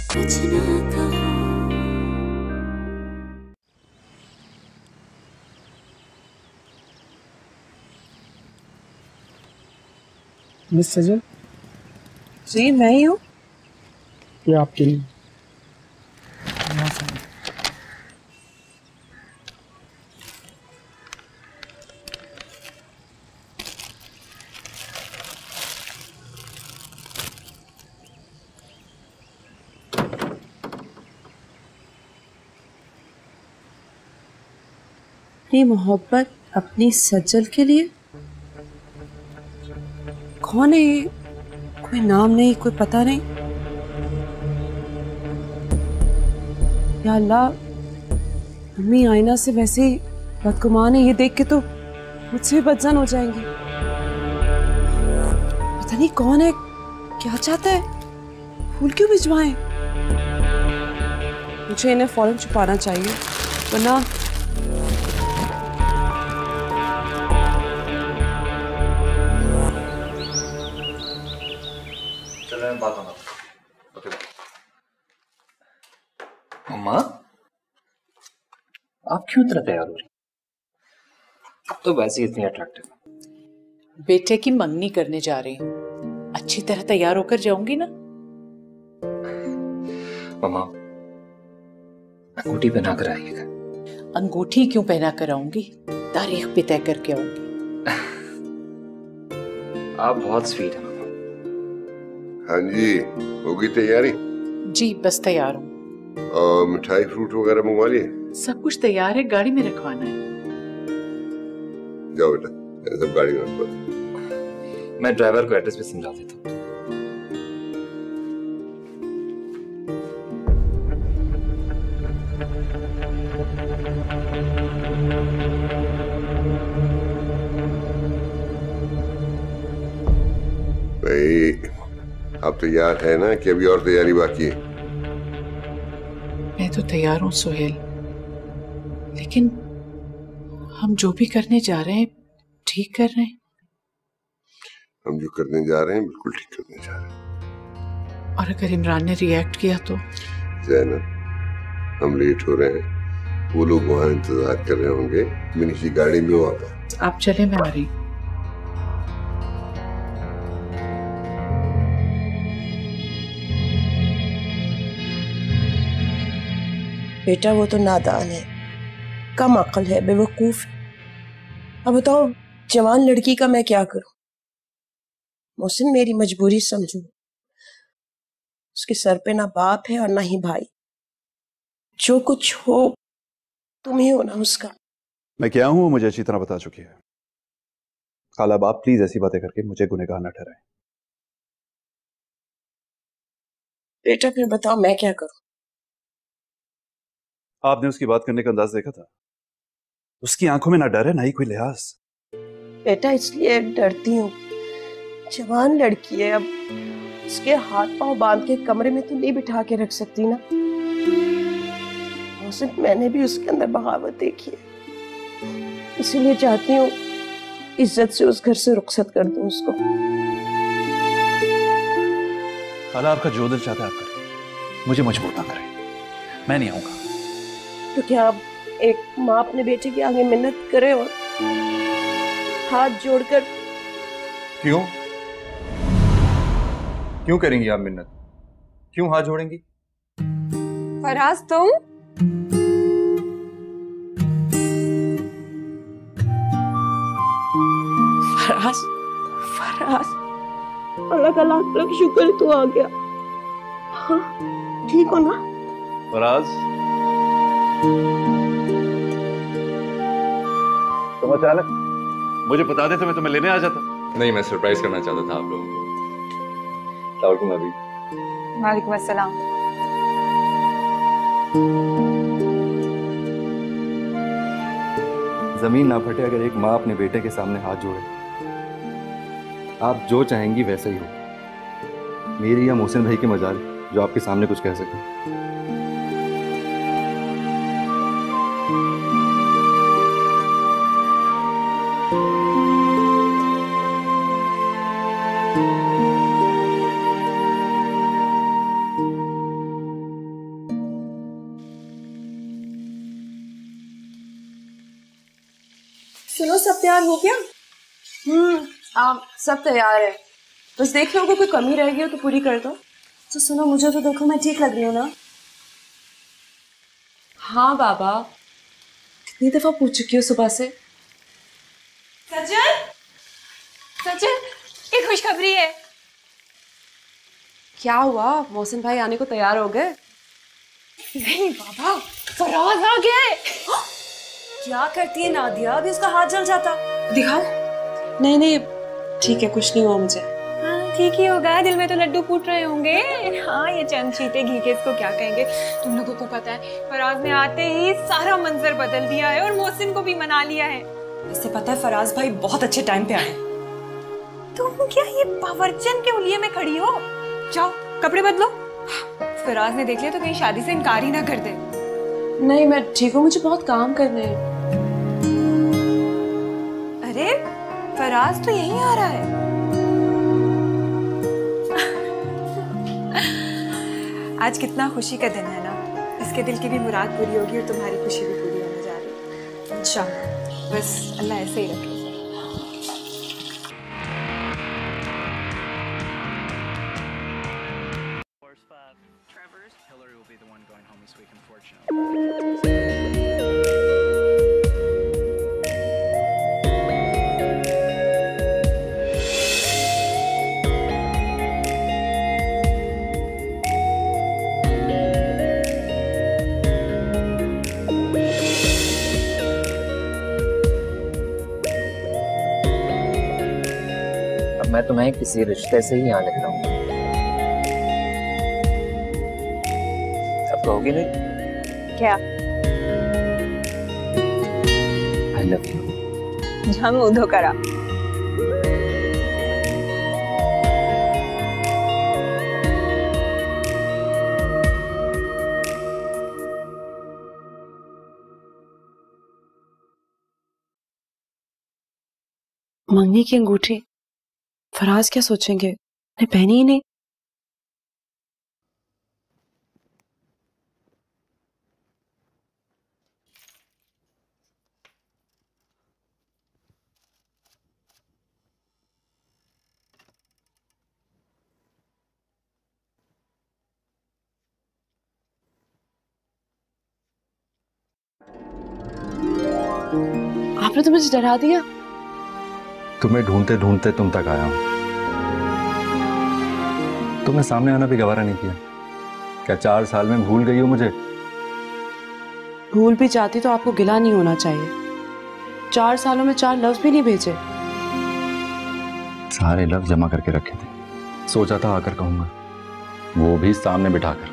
कुछ ना कहो। मिस सजल, जी मैं ही हूँ। ये आपके लिए। अपनी मोहब्बत अपनी सज्जल के लिए। कौन है ये? कोई नाम नहीं, कोई पता नहीं। या अल्लाह, मम्मी आईना से वैसे ही बदगुमान है, ये देख के तो मुझसे भी बदजन हो जाएंगी। पता नहीं कौन है, क्या चाहता है, फूल क्यों भिजवाएं? मुझे इन्हें फौरन छुपाना चाहिए, वरना बात होना। ओके मम्मा, आप क्यों इतना तैयार हो रही? अब तो वैसे ही इतनी अट्रैक्टिव। बेटे की मंगनी करने जा रही हूँ, अच्छी तरह तैयार होकर जाऊंगी ना। मम्मा, अंगूठी पहना कर आइएगा। अंगूठी क्यों पहना कर आऊंगी, तारीख भी तय करके आऊंगी। आप बहुत स्वीट हैं मम्मा। हाँ जी, होगी तैयारी? जी बस तैयार हूँ। और मिठाई फ्रूट वगैरह मंगवा लिए? सब कुछ तैयार है, गाड़ी में रखवाना है। जाओ बेटा, ये सब गाड़ी में रखवा। मैं ड्राइवर को एड्रेस भी समझा देता हूँ। भाई, आप तैयार है ना कि अभी और तैयारी बाकी है? मैं तो तैयार हूँ सुहेल, लेकिन हम जो भी करने जा रहे हैं ठीक कर रहे हैं। हम जो करने जा रहे हैं बिल्कुल ठीक करने जा रहे हैं। और अगर इमरान ने रिएक्ट किया तो? ज़ैनब, हम लेट हो रहे हैं, वो लोग वहाँ इंतजार कर रहे होंगे, मिनी की गाड़ी में वापस। आप चले, मैं आ रही। बेटा वो तो नादान है, कम अक्ल है, बेवकूफ है। अब बताओ जवान लड़की का मैं क्या करूं? मोहसिन मेरी मजबूरी समझो, उसके सर पे ना बाप है और ना ही भाई। जो कुछ हो तुम ही हो ना उसका। मैं क्या हूं वो मुझे अच्छी तरह बता चुकी है। खाला बाप प्लीज ऐसी बातें करके मुझे गुनहगार न ठहराएं। बेटा फिर बताओ मैं क्या करूं? आपने उसकी बात करने का अंदाज देखा था? उसकी आंखों में ना डर है ना ही कोई लिहाज। बेटा इसलिए डरती हूँ, जवान लड़की है, अब उसके हाथ पांव बांध के कमरे में तो नहीं बिठा के रख सकती ना। मोहसिन मैंने भी उसके अंदर बगावत देखी है, इसीलिए चाहती हूँ इज्जत से उस घर से रुखसत कर दूं उसको। खाला आपका जो दिल चाहता है आप करें, मुझे मजबूर ना करें, मैं नहीं आऊंगा। तो क्या अब एक माँ अपने बेटे के आगे मिन्नत करे और हाथ जोड़कर? क्यों क्यों करेंगी आप मिन्नत? क्यों हाथ जोड़ेंगी? फराज तुम? फराज, फराज, अल्लाह का लाख लाख शुक्र तू आ गया। हाँ ठीक हो ना? फराज, तुम अचानक मुझे बता देते मैं तुम्हें लेने आ जाता। नहीं, मैं सरप्राइज करना चाहता था आप लोगों को। अस्सलाम अभी। वालेकुम अस्सलाम। जमीन ना फटे अगर एक माँ अपने बेटे के सामने हाथ जोड़े। आप जो चाहेंगी वैसा ही हो। मेरी या मोहसिन भाई की मजाल जो आपके सामने कुछ कह सके। फिरोज सब तैयार हो गया? सब तैयार है, बस देख लो अगर कोई कमी रह गई हो तो पूरी कर दो। तो सुनो, मुझे तो देखो मैं ठीक लग रही हूँ ना? हाँ बाबा, कितनी दफा पूछ चुकी हो सुबह से। सजल, सजल, एक खुशखबरी है। क्या हुआ? मोहसिन भाई आने को तैयार हो गए? नहीं बाबा, फराज आ गया है। क्या करती है नादिया, अभी उसका हाथ जल जाता। दिखा। नहीं नहीं ठीक है, कुछ नहीं हुआ मुझे। हाँ ठीक ही होगा, दिल में तो लड्डू फूट रहे होंगे। हाँ ये चंद छींटे घी के इसको क्या कहेंगे। तुम लोगों को पता है फराज ने आते ही सारा मंजर बदल दिया है और मोहसिन को भी मना लिया है। वैसे पता है फराज भाई बहुत अच्छे टाइम पे आए। तुम क्या ये बावर्चन के उलिये में खड़ी हो? जाओ कपड़े बदलो। फराज ने देख लिया तो कहीं शादी से इनकार ही ना कर दे। नहीं मैं ठीक हूँ, मुझे बहुत काम करने हैं। अरे फराज तो यहीं आ रहा है। आज कितना खुशी का दिन है ना, इसके दिल की भी मुराद पूरी होगी और तुम्हारी खुशी भी पूरी होने जा रही है इंशाअल्लाह। बस अल्लाह ऐसे ही रखे। मैं तुम्हें किसी रिश्ते से ही यहाँ लिख रहा हूँ। अब कहोगी नहीं? क्या? I love you। झम उधो करा। मंगनी की अंगूठी फराज क्या सोचेंगे, ने पहनी ही नहीं। आपने तो मुझे डरा दिया। तुम्हें ढूंढते ढूंढते तुम तक आया हूं। तुमने सामने आना भी गवारा नहीं किया। क्या 4 साल में भूल गई हो मुझे? भूल भी जाती तो आपको गिला नहीं होना चाहिए। 4 सालों में 4 लफ्ज भी नहीं भेजे। सारे लफ्ज जमा करके रखे थे, सोचा था आकर कहूंगा, वो भी सामने बिठाकर।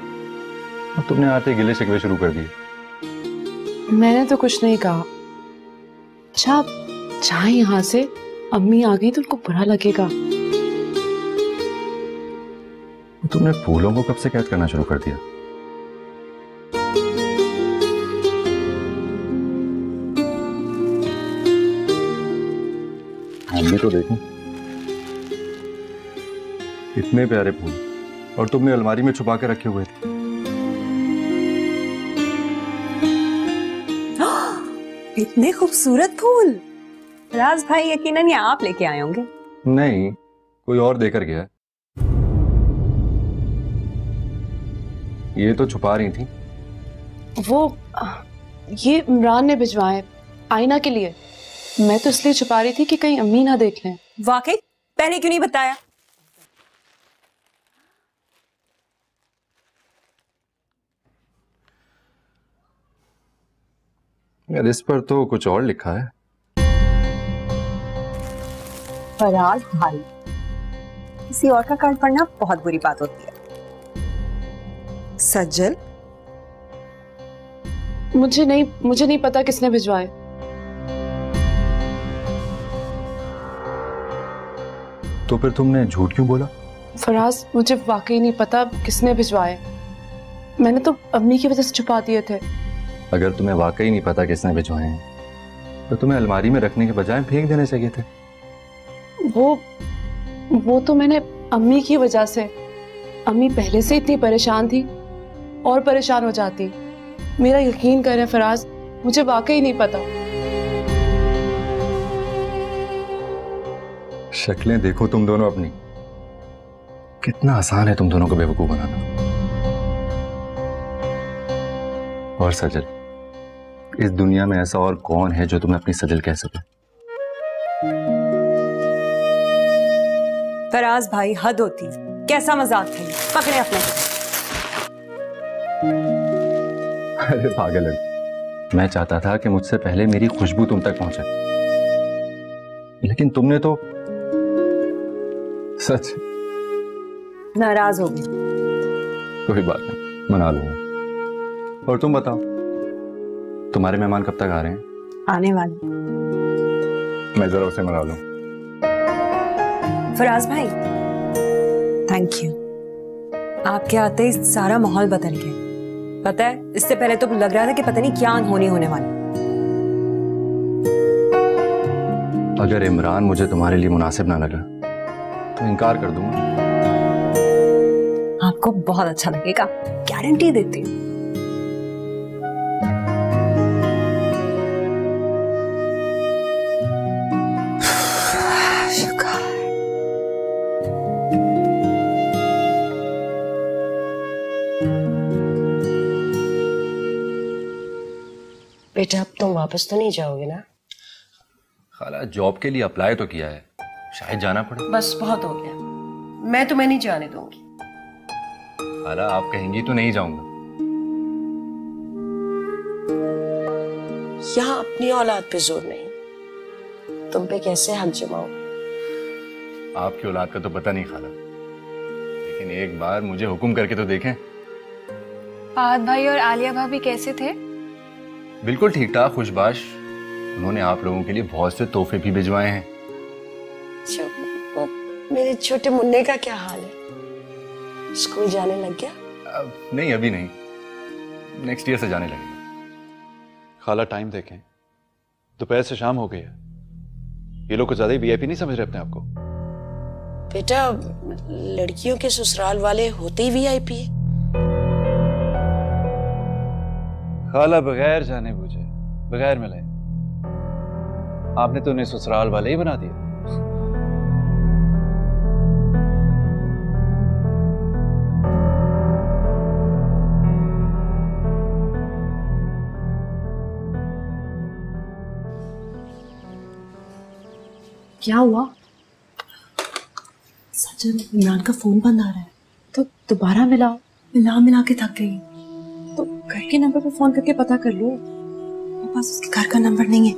अब तुमने आते गिले शिकवे शुरू कर दिए। मैंने तो कुछ नहीं कहा। अच्छा चाहे यहाँ से अम्मी आ गई तो उनको बुरा लगेगा। तुमने फूलों को कब से कैद करना शुरू कर दिया? हम भी तो देखें, इतने प्यारे फूल, और तुमने अलमारी में छुपा के रखे हुए थे। इतने खूबसूरत फूल राज भाई यकीनन ये आप लेके आए होंगे। नहीं, कोई और देकर गया है। ये तो छुपा रही थी। वो ये इमरान ने भिजवाए आईना के लिए। मैं तो इसलिए छुपा रही थी कि कहीं अम्मी ना देख लें। वाकई पहले क्यों नहीं बताया? यार इस पर तो कुछ और लिखा है। फराज भाई, किसी और का कार्ड पढ़ना बहुत बुरी बात होती है। सज्जल, मुझे नहीं पता किसने भिजवाए। तो फिर तुमने झूठ क्यों बोला? फराज मुझे वाकई नहीं पता किसने भिजवाए। मैंने तो अम्मी की वजह से छुपा दिए थे। अगर तुम्हें वाकई नहीं पता किसने भिजवाए हैं तो तुम्हें अलमारी में रखने के बजाय फेंक देने चाहिए थे। वो तो मैंने अम्मी की वजह से। अम्मी पहले से इतनी परेशान थी और परेशान हो जाती। मेरा यकीन करें फराज, मुझे वाकई नहीं पता। शक्लें देखो तुम दोनों अपनी। कितना आसान है तुम दोनों को बेवकूफ बनाना। और सजल, इस दुनिया में ऐसा और कौन है जो तुम्हें अपनी सजल कह सके? फराज भाई, हद होती, कैसा मजाक है, पकड़े अपने। अरे पागल है, मैं चाहता था कि मुझसे पहले मेरी खुशबू तुम तक पहुंचे, लेकिन तुमने तो सच। नाराज हो गई। कोई बात नहीं, मना लूंगा। और तुम बताओ, तुम्हारे मेहमान कब तक आ रहे हैं? आने वाले। मैं जरा उसे मना लूं। फराज भाई, थैंक यू। आपके आते ही सारा माहौल बदल गया। पता है, इससे पहले तो लग रहा था कि पता नहीं क्या अनहोनी होने वाली। अगर इमरान मुझे तुम्हारे लिए मुनासिब ना लगा तो इनकार कर दूंगा। आपको बहुत अच्छा लगेगा, गारंटी देती हूँ। बेटा अब तुम वापस तो नहीं जाओगे ना? खाला, जॉब के लिए अप्लाई तो किया है, शायद जाना पड़े। बस बहुत हो गया, मैं तुम्हें नहीं जाने दूंगी। खाला, आप कहेंगी तो नहीं जाऊंगा। यहाँ अपनी औलाद पे जोर नहीं, तुम पे कैसे हक जमाओ? आपकी औलाद का तो पता नहीं खाला, लेकिन एक बार मुझे हुक्म करके तो देखें। फहद भाई और आलिया भाभी कैसे थे? बिल्कुल ठीक ठाक, खुशबाश। उन्होंने आप लोगों के लिए बहुत से तोहफे भी भिजवाए हैं। मेरे छोटे मुन्ने का क्या हाल है? स्कूल जाने लग गया? नहीं, अभी नहीं, नेक्स्ट ईयर से जाने लगेगा। खाला, टाइम देखें, दोपहर से शाम हो गई है। ये लोग कुछ ज्यादा ही वीआईपी नहीं समझ रहे अपने आप को? बेटा, लड़कियों के ससुराल वाले होते ही वीआईपी है। खाला, बगैर जाने बूझे, बगैर मिले आपने तो उन्हें ससुराल वाले ही बना दिया। क्या हुआ? सजन, इमरान का फोन बंद आ रहा है, तो दोबारा मिलाओ। मिला के थक गई, तो घर के नंबर पर फोन करके पता कर लो। मेरे पास उसके घर का नंबर नहीं है।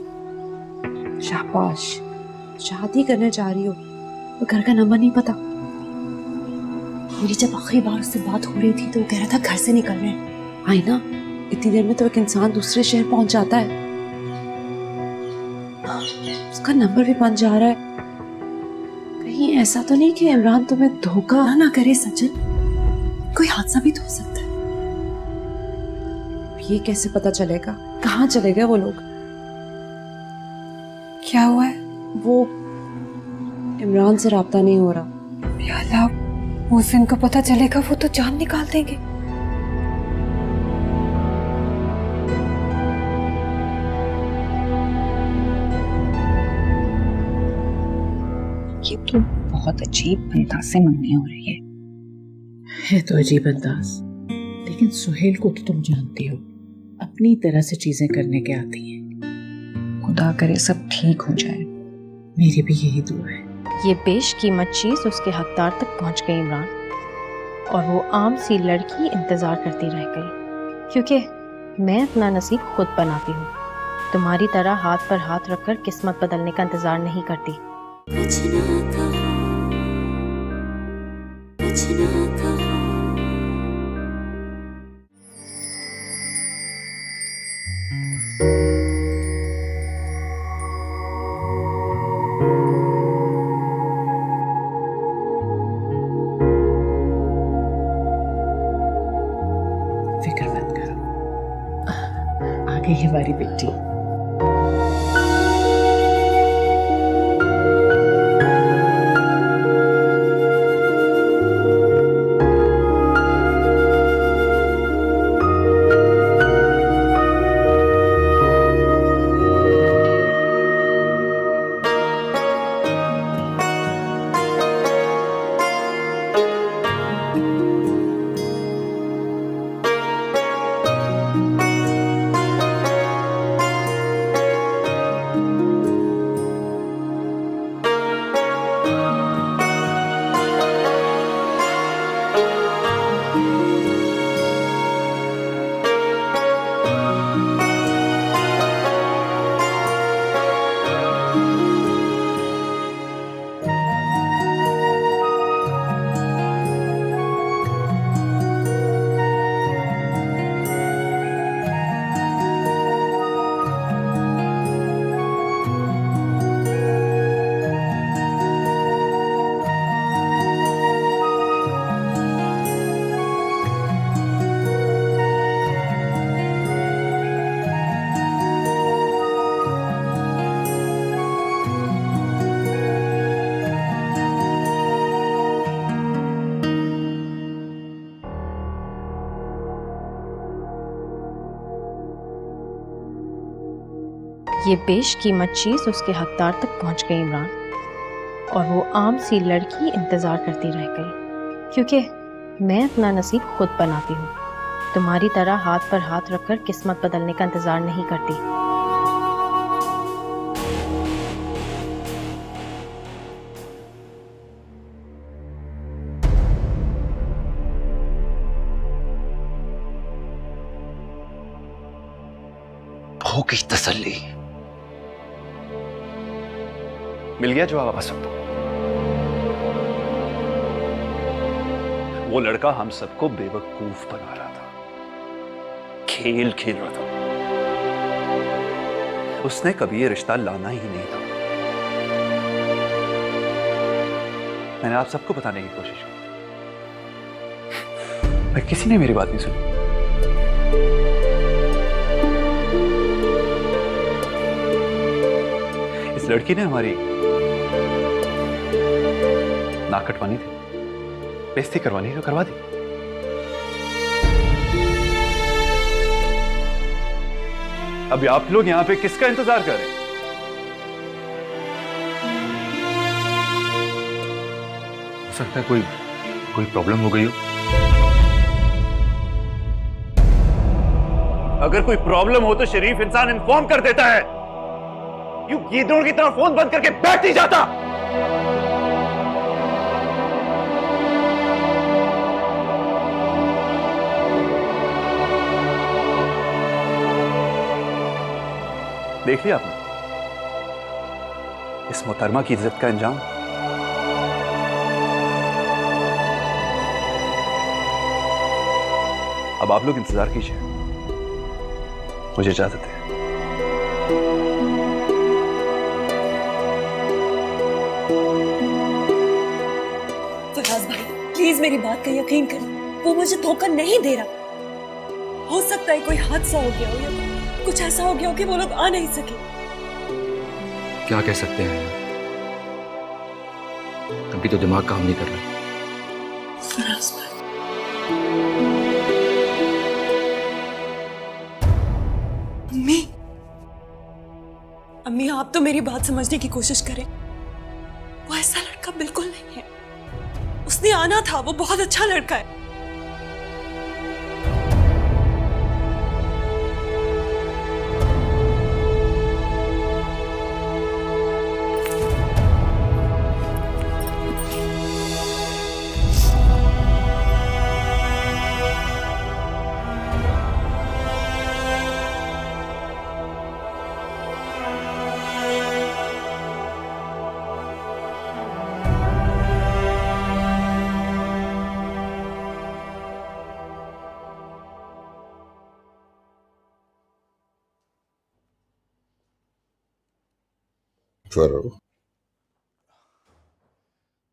शाबाश, शादी करने जा रही हो तो घर का नंबर नहीं पता? मेरी जब आखिरी बार उससे बात हो रही थी तो वो कह रहा था घर से निकल रहे हैं। आई ना, इतनी देर में तो एक इंसान दूसरे शहर पहुंच जाता है। उसका नंबर भी बन जा रहा है। कहीं ऐसा तो नहीं कि इमरान तुम्हें धोखा ना करे? सचिन, कोई हादसा भी तो हो सकता है। ये कैसे पता चलेगा? कहाँ चले गए वो लोग? क्या हुआ है? वो इमरान से राब्ता नहीं हो रहा। या अल्लाह, मोहसिन को पता चलेगा वो तो जान निकाल देंगे। ये तो बहुत अजीब अंदाज से मंगनी हो रही है तो अजीब अंदाज, लेकिन सुहेल को तो तुम जानती हो, अपनी तरह से चीजें करने के आती हैं। खुदा करे सब ठीक हो जाए। मेरी भी यही दुआ है। ये बेशकीमत चीज उसके हकदार तक पहुंच गई इमरान, और वो आम सी लड़की इंतजार करती रह गई, क्योंकि मैं अपना नसीब खुद बनाती हूँ। तुम्हारी तरह हाथ पर हाथ रखकर किस्मत बदलने का इंतजार नहीं करती। फिक्र मत करो, आ गई हमारी बेटी। ये बेशकीमत चीज़ उसके हकदार तक पहुंच गई इमरान, और वो आम सी लड़की इंतज़ार करती रह गई, क्योंकि मैं अपना नसीब खुद बनाती हूँ। तुम्हारी तरह हाथ पर हाथ रखकर किस्मत बदलने का इंतज़ार नहीं करती। हो गई तसल्ली, मिल गया जवाब आप सबको। वो लड़का हम सबको बेवकूफ बना रहा था, खेल खेल रहा था। उसने कभी ये रिश्ता लाना ही नहीं था। मैंने आप सबको बताने की कोशिश की, पर किसी ने मेरी बात नहीं सुनी। इस लड़की ने हमारी नाक कटवानी थी, बेइज्जती करवानी तो करवा दी। अभी आप लोग यहां पे किसका इंतजार कर रहे हैं? हो सकता है कोई प्रॉब्लम हो गई हो। अगर कोई प्रॉब्लम हो तो शरीफ इंसान इन्फॉर्म कर देता है। यूं गीदड़ों की तरह फोन बंद करके बैठ नहीं जाता। देख लिया आपने इस मोहतरमा की इज्जत का अंजाम। अब आप लोग इंतजार कीजिए, मुझे इजाजत है। फराज भाई प्लीज मेरी बात का यकीन कर, वो मुझे धोखा नहीं दे रहा। हो सकता है कोई हादसा हो गया हो या कुछ ऐसा हो गया हो कि वो लोग आ नहीं सके। क्या कह सकते हैं, अभी तो दिमाग काम नहीं कर रहा। फराज भाई अम्मी, अम्मी आप तो मेरी बात समझने की कोशिश करें। वो ऐसा लड़का बिल्कुल नहीं है। उसने आना था, वो बहुत अच्छा लड़का है।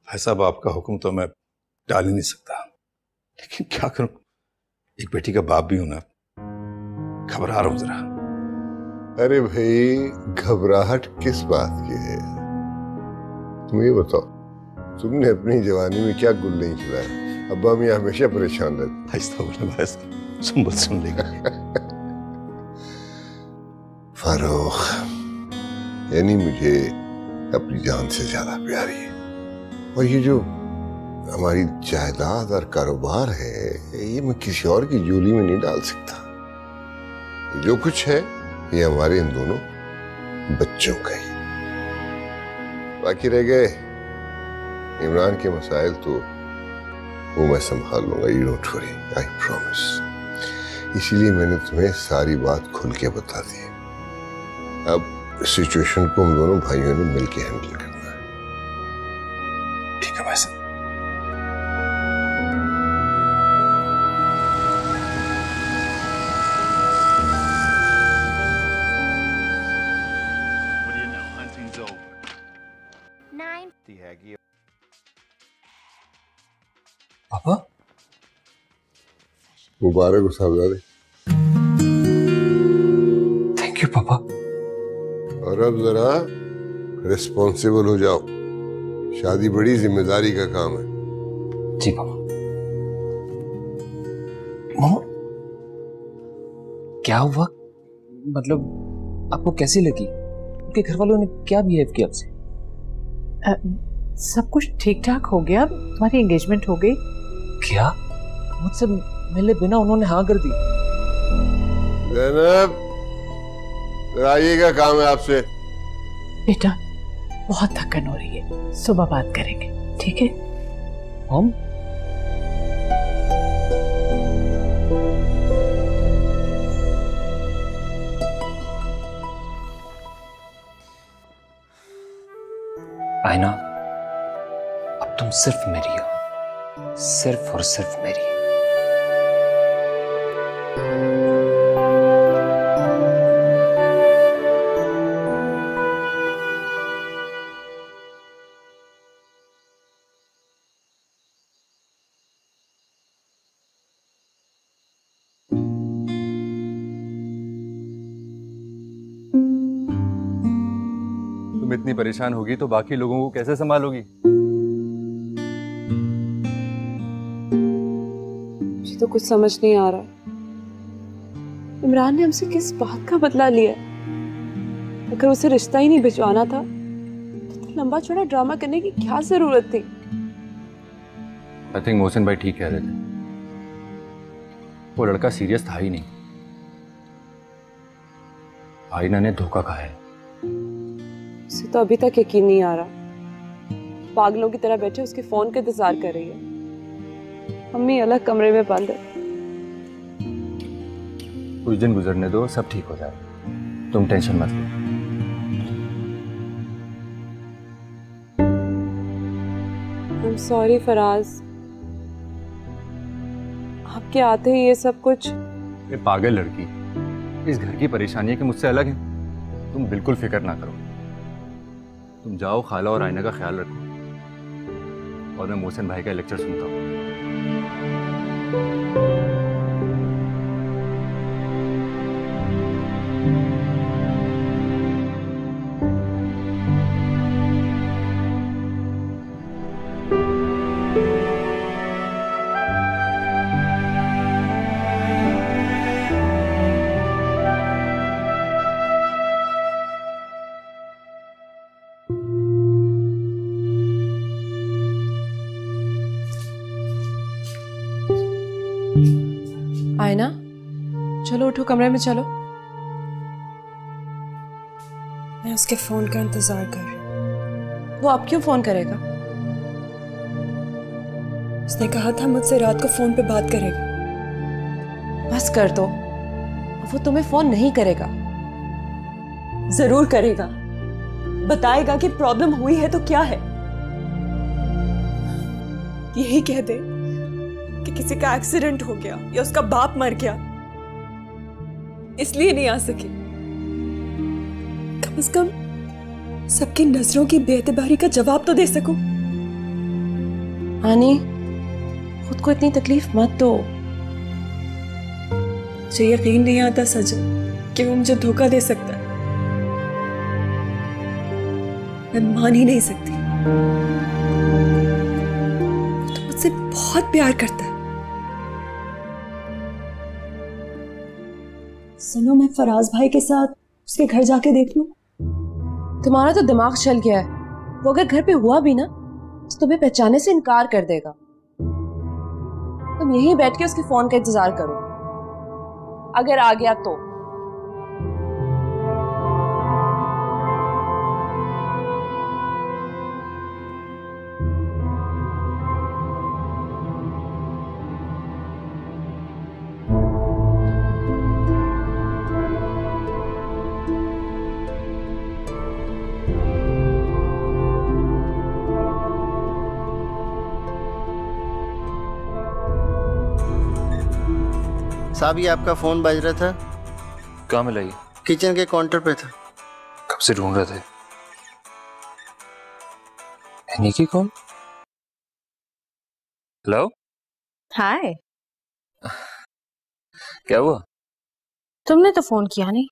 भाई साहब आपका हुक्म तो मैं टाल ही नहीं सकता, लेकिन क्या करूं, एक बेटी का बाप भी हूं ना, घबरा रहा हूं जरा। अरे भाई घबराहट किस बात की है? तुम ये बताओ, तुमने अपनी जवानी में क्या गुल नहीं खिलाया? अब्बा मियां हमेशा परेशान रहते। सुन लेगा। फारूक यानी मुझे अपनी जान से ज्यादा प्यारी है, और ये जो हमारी जायदाद और कारोबार है ये मैं किसी और की झोली में नहीं डाल सकता। जो कुछ है ये हमारे इन दोनों बच्चों का ही। बाकी रह गए इमरान के मसाइल तो वो मैं संभाल लूंगा, you don't worry, I promise. इसीलिए मैंने तुम्हें सारी बात खुल के बता दी। अब सिचुएशन को हम दोनों भाइयों ने मिलकर हैंडल करना है। ठीक है भाई साहब। पापा मुबारक हो साहबजादे। थैंक यू पापा। और अब जरा रिस्पॉन्सिबल हो जाओ, शादी बड़ी जिम्मेदारी का काम है। जी पापा। क्या हुआ, मतलब आपको कैसी लगी? आपके घर वालों ने क्या बिहेव किया आपसे? सब कुछ ठीक ठाक हो गया, तुम्हारी एंगेजमेंट हो गई। क्या? मुझसे मिले बिना उन्होंने हाँ कर दी? ज़ैनब, आइए, क्या काम है आपसे? बेटा बहुत थकन हो रही है, सुबह बात करेंगे, ठीक है? हम आईना, अब तुम सिर्फ मेरी हो, सिर्फ और सिर्फ मेरी। तुम इतनी परेशान होगी तो बाकी लोगों को कैसे संभालोगी? मुझे तो कुछ समझ नहीं आ रहा। इमरान ने हमसे किस बात का बदला लिया? अगर उसे रिश्ता ही नहीं भिजवाना था तो लंबा चौड़ा ड्रामा करने की क्या जरूरत थी? आई थिंक मोहसिन भाई ठीक कह रहे थे, वो लड़का सीरियस था ही नहीं। आईना ने धोखा खाया है। उसे तो अभी तक यकीन नहीं आ रहा। पागलों की तरह बैठे उसके फोन का इंतजार कर रही है। मम्मी अलग कमरे में बंद है। कुछ दिन गुजरने दो, सब ठीक हो जाएगा, तुम टेंशन मत लो। I'm sorry फराज, आपके आते ही ये सब कुछ। ये पागल लड़की इस घर की परेशानी है कि मुझसे अलग है। तुम बिल्कुल फिक्र ना करो, तुम जाओ खाला और आईना का ख्याल रखो और मैं मोहसिन भाई का लेक्चर सुनता हूँ। आईना, चलो उठो, कमरे में चलो। मैं उसके फोन का इंतजार कर रही हूँ। वो अब क्यों फोन करेगा? उसने कहा था मुझसे रात को फोन पे बात करेगा। बस कर दो, वो तुम्हें फोन नहीं करेगा। जरूर करेगा, बताएगा कि प्रॉब्लम हुई है तो क्या है। यही कह दे कि किसी का एक्सीडेंट हो गया या उसका बाप मर गया, इसलिए नहीं आ सके। कम से कम सबकी नजरों की बेएतबारी का जवाब तो दे सकूं। आनी, खुद को इतनी तकलीफ मत दो। मुझे यकीन नहीं आता सजन कि वो मुझे धोखा दे सकता है। मैं मान ही नहीं सकती। वो तो मुझसे बहुत प्यार करता है। सुनो, मैं फराज भाई के साथ उसके घर जाके देख लूं? तुम्हारा तो दिमाग चल गया है। वो अगर घर पे हुआ भी ना तो तुम्हें पहचानने से इनकार कर देगा। तुम यहीं बैठ के उसके फोन का इंतजार करो, अगर आ गया तो। साहब, ये आपका फोन बज रहा था। कहाँ मिला ये? किचन के काउंटर पे था। कब से ढूंढ रहे थे? एनी की कॉल? हेलो, हाय। क्या हुआ? तुमने तो फोन किया नहीं,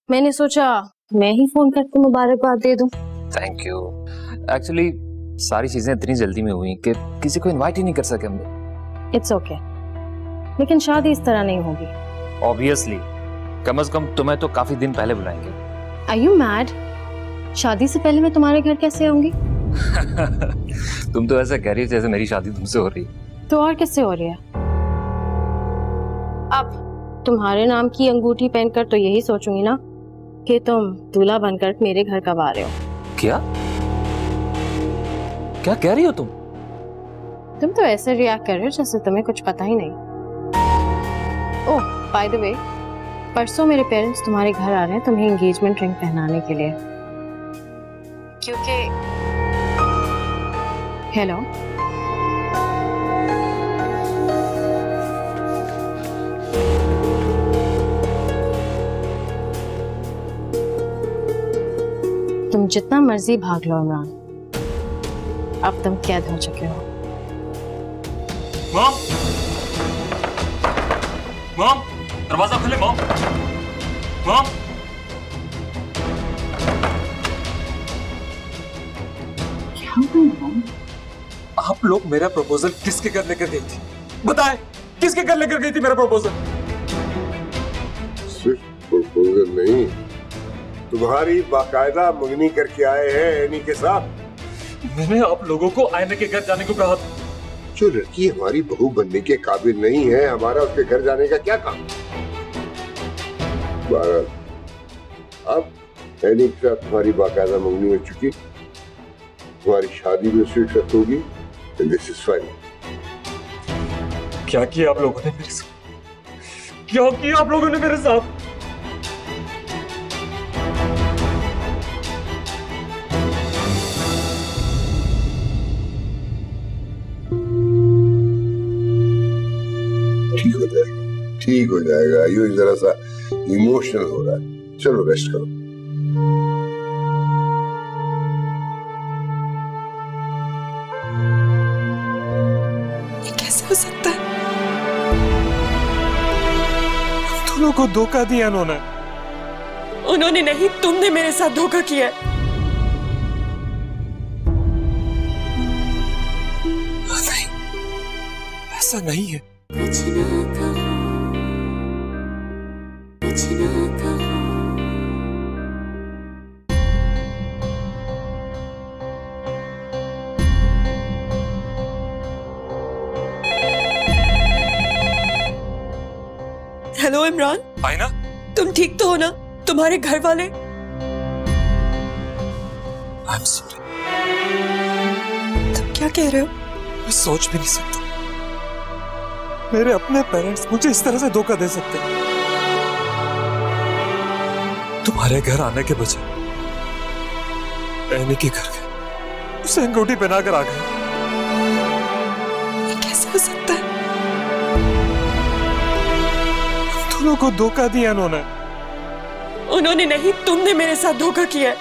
मैंने सोचा मैं ही फोन करके मुबारकबाद दे दूं। Thank you. एक्चुअली सारी चीजें इतनी जल्दी में हुई कि किसी को इनवाइट ही नहीं कर सके हम लोग। इट्स ओके, लेकिन शादी इस तरह नहीं होगी। ऑब्वियसली, कम से कम तुम्हें तो काफी दिन पहले बुलाएंगे। Are you mad? शादी से पहले मैं तुम्हारे घर कैसे आऊंगी? तुम तो ऐसा कह रही हो जैसे मेरी शादी तुमसे हो रही है। तो और किससे हो रही है? अब तुम्हारे नाम की अंगूठी पहनकर तो यही सोचूंगी ना कि तुम दूल्हा बनकर मेरे घर कब आ रहे हो। क्या क्या कह रही हो तुम? तुम तो ऐसे रिएक्ट कर रहे हो जैसे तुम्हें कुछ पता ही नहीं। ओह बाय द वे, परसों मेरे पेरेंट्स तुम्हारे घर आ रहे हैं तुम्हें एंगेजमेंट रिंग पहनाने के लिए, क्योंकि हेलो तुम जितना मर्जी भाग लो इमरान, अब तुम कैद हो चुके हो। मॉम, मॉम, दरवाजा खोले मॉम। मॉम, क्या हुआ मॉम? आप लोग मेरा प्रपोजल किसके घर लेकर गई थी? बताएं, किसके घर लेकर गई थी मेरा प्रपोजल? सिर्फ प्रपोजल नहीं, तुम्हारी बाकायदा मंगनी करके आए हैं एनी के साथ। मैंने आप लोगों को आयने के घर जाने को कहा था। जो लड़की हमारी बहू बनने के काबिल नहीं है, हमारा उसके घर जाने का क्या काम? अब एनी के साथ तुम्हारी बाकायदा मंगनी हो चुकी, तुम्हारी शादी भी उसी वक्त होगी। This is fine. क्या किया आप लोगों ने मेरे साथ? क्या किया आप लोगों ने मेरे साथ? ठीक हो जाएगा। यूं जरा सा इमोशनल हो रहा है। चलो रेस्ट करो। ये कैसे हो सकता है? दोनों को धोखा दिया उन्होंने। उन्होंने नहीं, तुमने मेरे साथ धोखा किया है। नहीं, ऐसा नहीं है। हेलो इमरान, आईना, तुम ठीक तो हो ना? तुम्हारे घर वाले? I'm sorry। तुम क्या कह रहे हो? मैं सोच भी नहीं सकता मेरे अपने पेरेंट्स मुझे इस तरह से धोखा दे सकते। तुम्हारे घर आने के बजाय एनी के घर गए, उसे अंगूठी पहनाकर आ गए। ये कैसे हो सकता है? दोनों को धोखा दिया उन्होंने। उन्होंने नहीं, तुमने मेरे साथ धोखा किया है।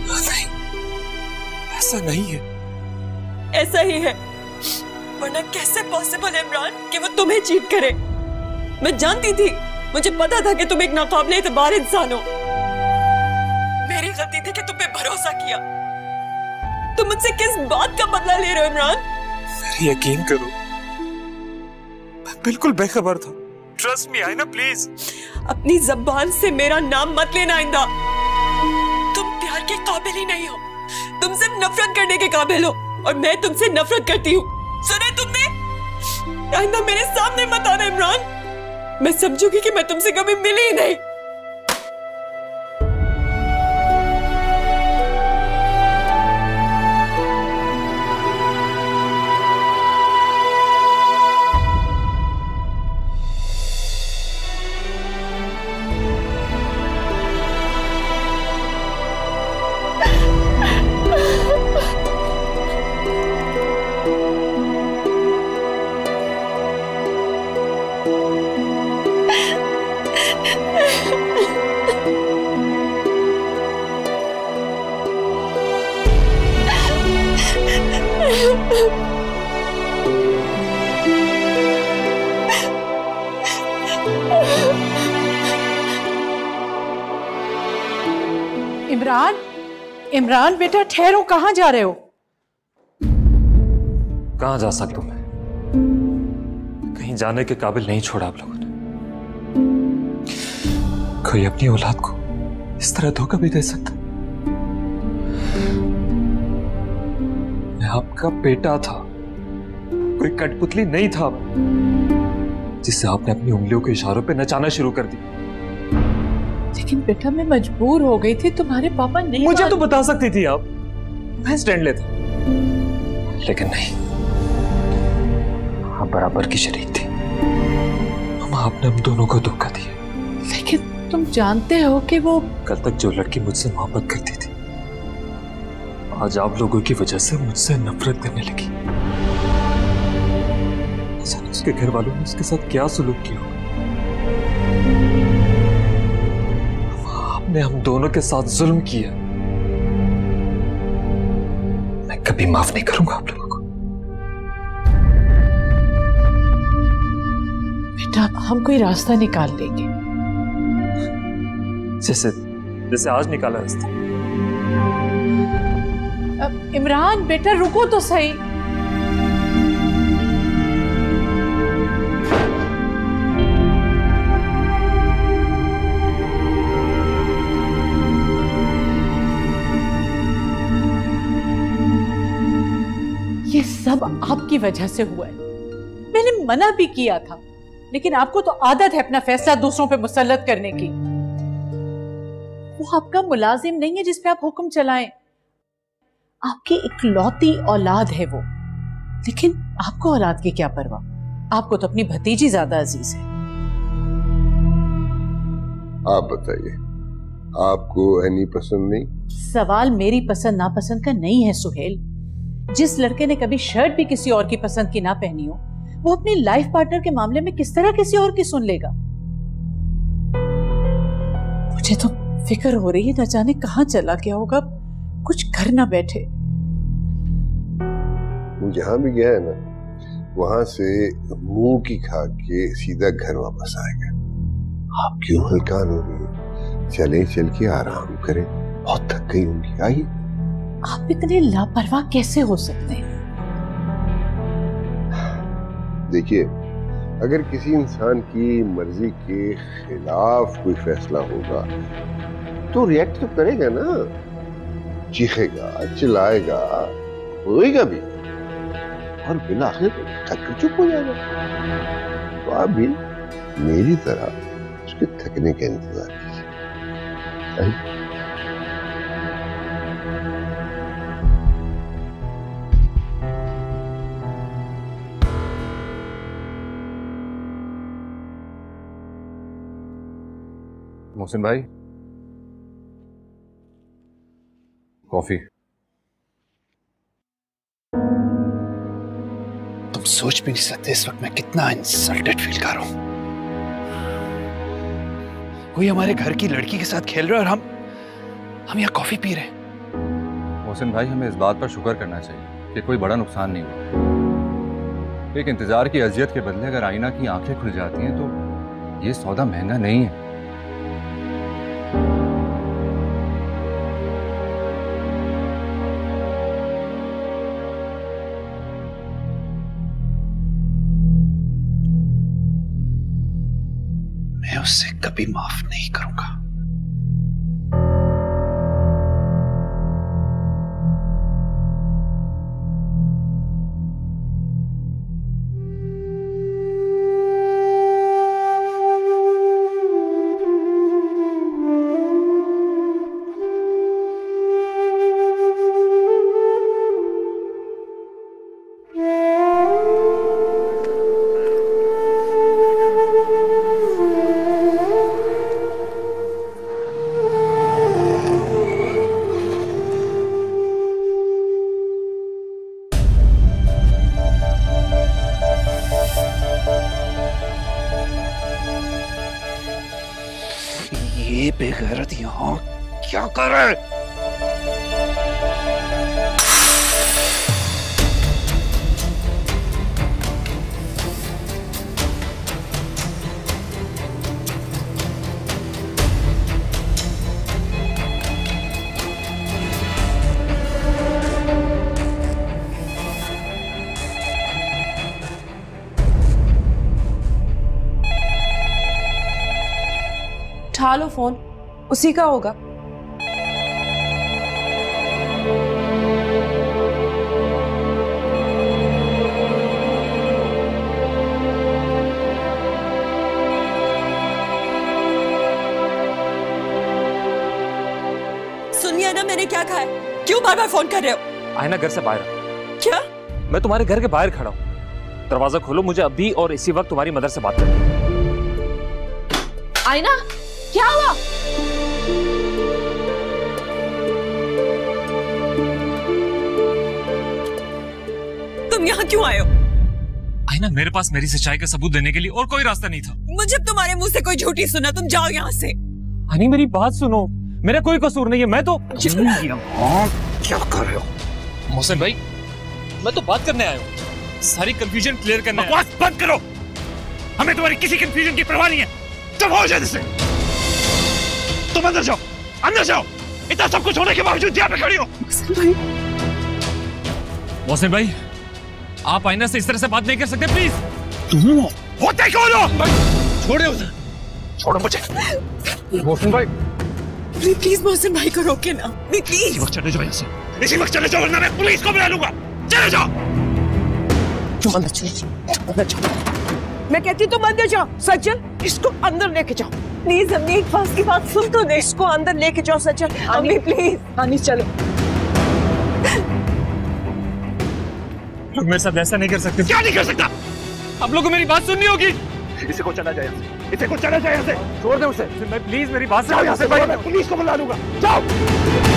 नहीं, ऐसा नहीं है। ऐसा ही है, वरना कैसे पॉसिबल है इमरान कि वो तुम्हें चीट करे? मैं जानती थी, मुझे पता था कि तुम एक नाकाबिले एतबार इंसान हो। मेरी गलती थी कि तुम पे भरोसा किया। तुम मुझसे किस बात का बदला ले रहे हो इमरान? मेरी यकीन करो, मैं बिल्कुल बेखबर था। ट्रस्ट मी आईना, प्लीज। अपनी जबान से मेरा नाम मत लेना आइंदा। तुम प्यार के काबिल ही नहीं हो, तुम सिर्फ नफरत करने के काबिल हो, और मैं तुमसे नफरत करती हूँ। सुना तुमने? आइंदा मेरे सामने मत आना इमरान। मैं समझूंगी कि मैं तुमसे कभी मिली ही नहीं। इमरान, इमरान बेटा ठहरो, कहाँ जा रहे हो? कहाँ जा सकता हूँ मैं? कहीं जाने के काबिल नहीं छोड़ा आप लोगों ने। कोई अपनी औलाद को इस तरह धोखा भी दे सकता? मैं आपका बेटा था, कोई कठपुतली नहीं था जिससे आपने अपनी उंगलियों के इशारों पे नचाना शुरू कर दिया। लेकिन बेटा मैं मजबूर हो गई थी, तुम्हारे पापा नहीं। मुझे तो बता सकती थी आप, मैं स्टैंड लेता, लेकिन नहीं, आप बराबर की शरीक थी। मामा आपने हम दोनों को धोखा दिया। लेकिन तुम जानते हो कि वो कल तक जो लड़की मुझसे मोहब्बत करती थी, आज आप लोगों की वजह से मुझसे नफरत करने लगी। उसके घर वालों ने उसके साथ क्या सुलूक किया? आपने हम दोनों के साथ जुल्म किया। मैं कभी माफ नहीं करूंगा आप लोगों को। बेटा हम कोई रास्ता निकाल लेंगे। जैसे आज निकाला रास्ता। इमरान बेटा रुको तो सही। ये सब आपकी वजह से हुआ है। मैंने मना भी किया था, लेकिन आपको तो आदत है अपना फैसला दूसरों पे मुसल्लत करने की। वो आपका मुलाजिम नहीं है जिस पे आप हुक्म चलाएं। आपकी इकलौती औलाद है वो, लेकिन आपको औलाद की क्या परवाह। आपको तो अपनी भतीजी ज्यादा अजीज है। आप बताइए, आपको एनी पसंद नहीं? सवाल मेरी पसंद नापसंद का नहीं है सुहेल। जिस लड़के ने कभी शर्ट भी किसी और की पसंद की ना पहनी हो, वो अपनी लाइफ पार्टनर के मामले में किस तरह किसी और की सुन लेगा। मुझे तो फिक्र हो रही है, न जाने कहां चला गया होगा, कुछ कर ना बैठे। वो जहां भी गया है ना, वहां से मुंह की खा के सीधा घर वापस आएगा। आप क्यों हल्कान हो रही हैं? चले चल के आराम करें, बहुत थक गई होंगी। आइए। आप इतने लापरवाह कैसे हो सकते हैं? देखिए, अगर किसी इंसान की मर्जी के खिलाफ कोई फैसला होगा तो रिएक्ट तो करेगा ना, चीखेगा, चिल्लाएगा, रोएगा भी, और बिना आखिर थक कर चुप हो जाएगा। तो आप भी मेरी तरह उसके थकने का इंतजार कीजिए। मोहसिन भाई, कॉफी। तुम सोच भी नहीं सकते इस वक्त मैं कितना इंसल्टेड फील कर रहा हूं। कोई हमारे घर की लड़की के साथ खेल रहा है और हम यहाँ कॉफी पी रहे हैं। मोहसिन भाई, हमें इस बात पर शुक्र करना चाहिए कि कोई बड़ा नुकसान नहीं हुआ। एक इंतजार की अजियत के बदले अगर आईना की आंखें खुल जाती हैं तो ये सौदा महंगा नहीं है। मैं उससे कभी माफ नहीं करूंगा। ये बेगैरत यहाँ क्या कर रहा है? उठा लो फोन, उसी का होगा। सुनिए ना, मैंने क्या कहा है? क्यों बार बार फोन कर रहे हो? आईना घर से बाहर। क्या? मैं तुम्हारे घर के बाहर खड़ा हूँ। दरवाजा खोलो, मुझे अभी और इसी वक्त तुम्हारी मदर से बात करनी है। आईना, क्या हुआ? तुम यहाँ क्यों आए हो? आईना, मेरे पास मेरी सच्चाई का सबूत देने के लिए और कोई रास्ता नहीं था। मुझे तुम्हारे मुंह से कोई झूठी सुना। तुम जाओ यहाँ से। हनी, मेरी बात सुनो, मेरा कोई कसूर नहीं है। मैं तो क्या कर रहे हो मोहसिन भाई? मैं तो बात करने आया हूँ, सारी कंफ्यूजन क्लियर करने। बकवास बंद करो, हमें तुम्हारी किसी कंफ्यूजन की परवाह नहीं है। चुप हो जाए से। तुम अंदर जाओ, अंदर जाओ। इतना सब कुछ होने के बावजूद यहाँ पे खड़ी हो। मोहसिन भाई, आप आईना से इस तरह से बात नहीं कर सकते, प्लीज। तुम होते कौन हो? छोड़ो उसे, छोड़ो मुझे। मोहसिन भाई, प्लीज मोहसिन भाई को रोके ना, प्लीज। इसी वक्त चले जाओ यहाँ से, इसी वक्त चले जाओ, वरना मैं पुलिस को बुला लूंगा। चले जाओ। अंदर चले जाओ, अंदर जाओ। मैं कहती तुम अंदर जाओ। सज्जन, इसको अंदर लेके जाओ प्लीज। अम्मी, एक पास की बात सुन तो दे। इसको अंदर लेके जाओ सज्जन। अम्मी प्लीज। अम्मी चलो। लोग मेरे साथ ऐसा नहीं कर सकते। क्या नहीं कर सकता? आप लोगों को मेरी बात सुननी होगी। इसे को चला जाए, इसे को चला जाए यहाँ से। छोड़ दे उसे। मैं प्लीज, मेरी बात सुनो यहाँ से। मैं पुलिस को बुला लूंगा। जाओ।